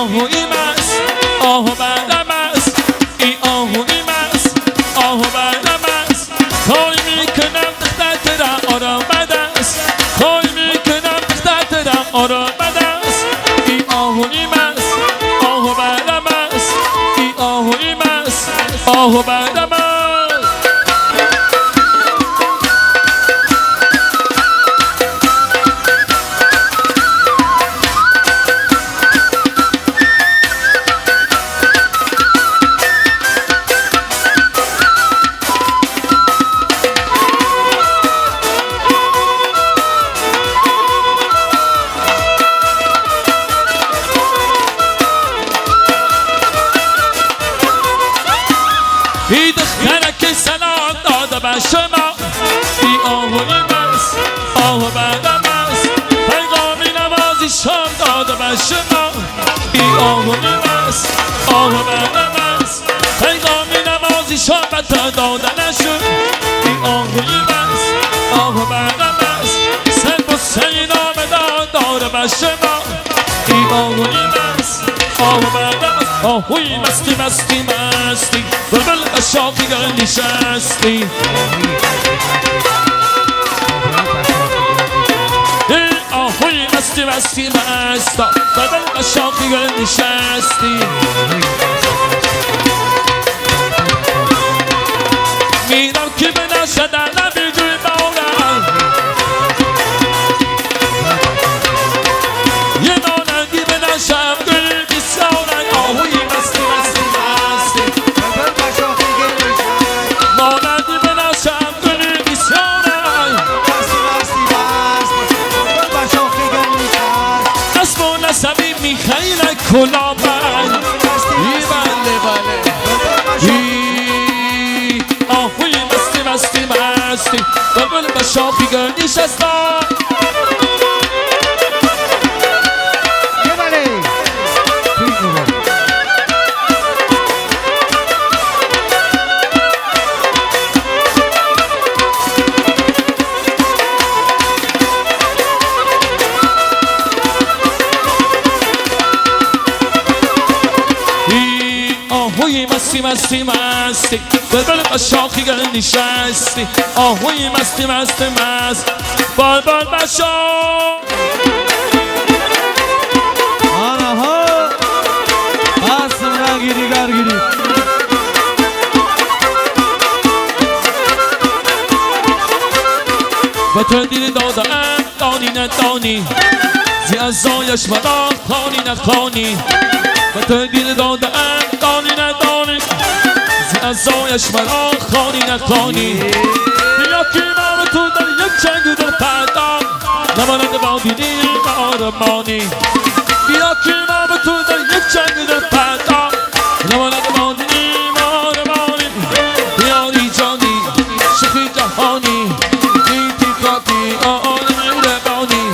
آهوی مست آهو بردم است ای آهوی مست آهو بردم است کاری میکنم دختر را آرامد است کاری میکنم دختر را آرامد است ای آهوی مست آهو بردم است ای آهوی مست آهو بردم است ای دخترک سلام داده به شما ای آهوی مست آهو بردم است پیغامی نوازی شام داده به شما ای آهوی مست آهو بردم است پیغامی نوازی شام بتا داده نشد ای آهوی مست آهو بردم است سر بسه نام داده به شما ای آهوی مست آهو بردم است آهوی مستی مستی مستی بلبل قشاقی گل نشستی آهوی مستی مستی مستا بلبل قشاقی گل نشستی میرم که بنشد در لبی جوی بارم یه مانندی بنشم گل بسیارن آهوی مستی مستی مستی مانندی بنشم گل بسیارن اسم و نسبی میخیل کلابن ای بله بله ای آهوی مستی مستی مستی بلبل بشاقی گل نشستن آهوی مستی مستی مستی بلبل قشاقی گل نشستی آهوی مستی مستی مست بلبل بشاق آنها آسم گیری گرگیری و تو دیر دادم دانی ندانی زی از زایش مرا خانی نخانی و تو دیر دادم دانی ندانی زی از زایش مرا خانی نخانی بیا که نام تو در یک چنگ در پردم نمانند با دیدی و آرمانی بیا که نام تو در یک چنگ در پردم نمانند با دیدی و آرمانی بیاری جانی شخی جهانی دیدی کاتی آن ربانی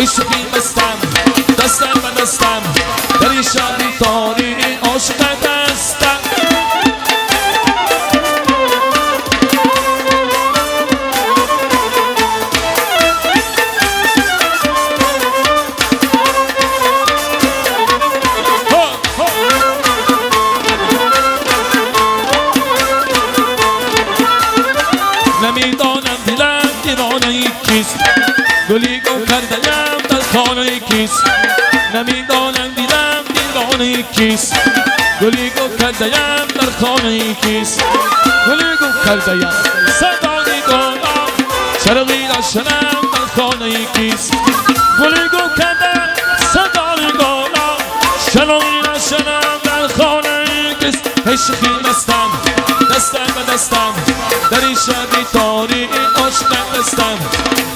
عشقی مستم دستم و دستم دری شادی تاری عاشق دستم نمیدانم دلم دیوانه کیست گلی گم کردم در خانه کیست نمیدانم دیدم دیوانه کیست گلی گم کردم در خانه کیست گلی گم کردم صدای گلم چرغی را شنم در خانه کیست گلی گم کردم صدای گلم چرغی را شنم در خانه کیست عشقی مستم دستم به دستم دری شادی تاری عاشق دستم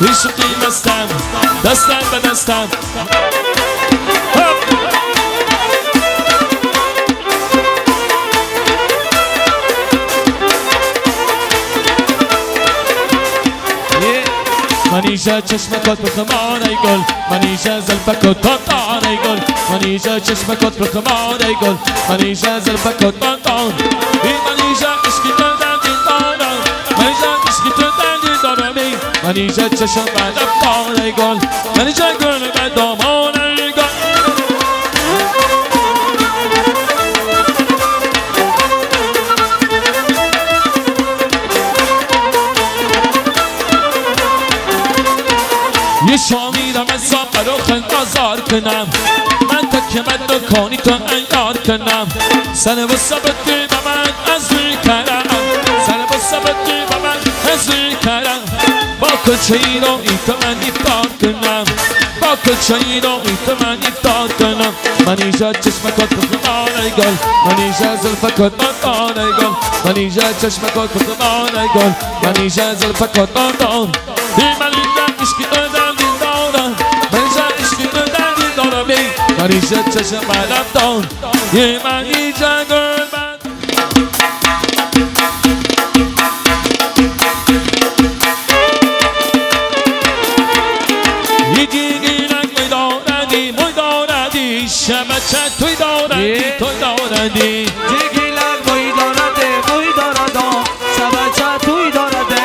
عشقی مستم دستم به دستم منیژه چشمکات بخمار ای گل منیژه زلفکات تان ای گل منیژه چشمکات بخمار ای گل منیژه زلفکات تان ای منیژه عشقی دادم دارم منیژه عشقی دادم دارم منیژه چشم بعدم تان ای گل منیژه گل به دامان ای گل بازار برو بازار کنم من تکه من دکانی تو ایار کنم سن و ثبتی با من از روی کرم سن و ثبتی با من از روی کرم با کلچه ای رو این تو من ایفتار کنم با کلچه ای رو این تو من ایفتار کنم من اینجا چشم کت بخمانه گل من اینجا زلف کت بخمانه گل من اینجا چشم کت بخمانه گل من اینجا زلف کت بخمانه من اینجا عشقی دادم دین دارم من اینجا عشقی دادم دین دارم من اینجا چشم بلم دارم من اینجا گل من شمچه توی دارندی جگیلک موی دارده موی دارده شمچه توی دارده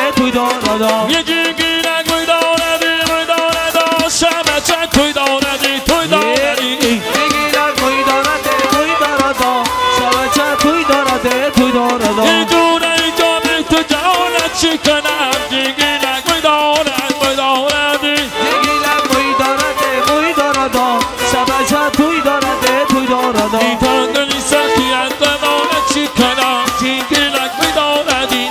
یه جگیلک موی دارده شمچه توی دارندی جگیلک موی دارده شمچه توی دارده این دونه جامعه تو جانت چی کنم جگیلک موی دارندی جگیلک موی دارده شمچه توی دارده این تنگلی سخیت دمانت چی کنم جگیلک موی دارندی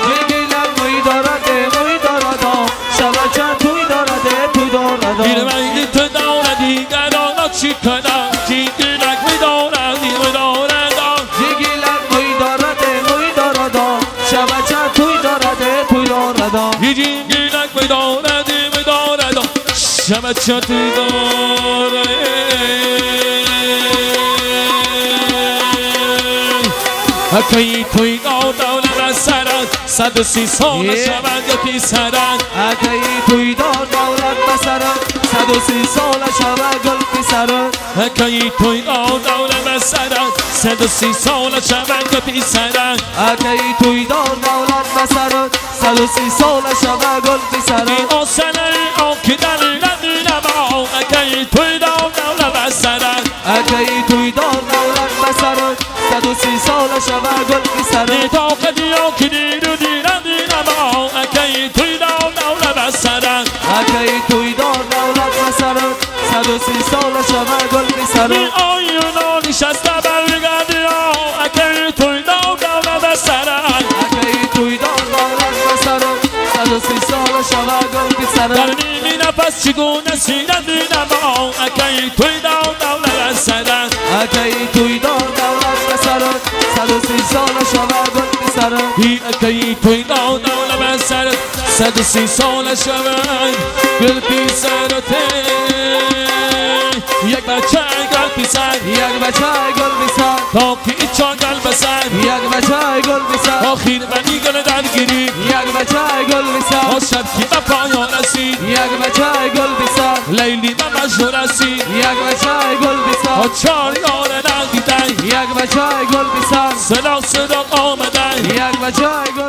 جگیلک موی دارده شمچه توی دارده این مهدی تو دارندی گرانت چی کنم جگیلک موی دارندی جگیلک موی دارده شمچه توی دارده جگیلک موی دارندی شمچه توی دارندی اکی توی دولت سرد 130 سال شود یکی سرد اکی توی دولت بسرد 130 سال شود گل پیسرد اکی توی دولت سرد 130 سال شود یکی سرد اکی توی دولت بسرد 130 سال شود گل پیسرد این آسنه آکی دلی ندینم اکی توی دولت سرد اکی توی دولت بسرد 130 سال شود گل پیسرد این تاقدی آکی دیرو دیرندینم اکی توی دولت سرد اکی توی دولت بسرد 130 سال شود گل پیسرد این آیونا نشسته برگردی اکی توی دولت سرد اکی توی دولت بسرد 130 سال شود گل پیسرد در نیمی نفس چگونه سینه دیدم اکی توی دولت سرد اکی توی دولت بسرد 130 سال شود گل پیسرد اکی توی دولت سرد 130 سال شود گل پیسرد یک بچه گل پیسرد یک بچه گل پیسرد تا که ایچا گل بسرد یک بچه گل پیسرد آخیر منی گل درگیری یک بچه گل پیسرد شب کی به پایان رسید یک بچه گل پیسرد لیلی به مجنون رسید یک بچه گل پیسرد چار یار ندیدن یک بچه گل پیسرد صدا آمدن یک بچه گل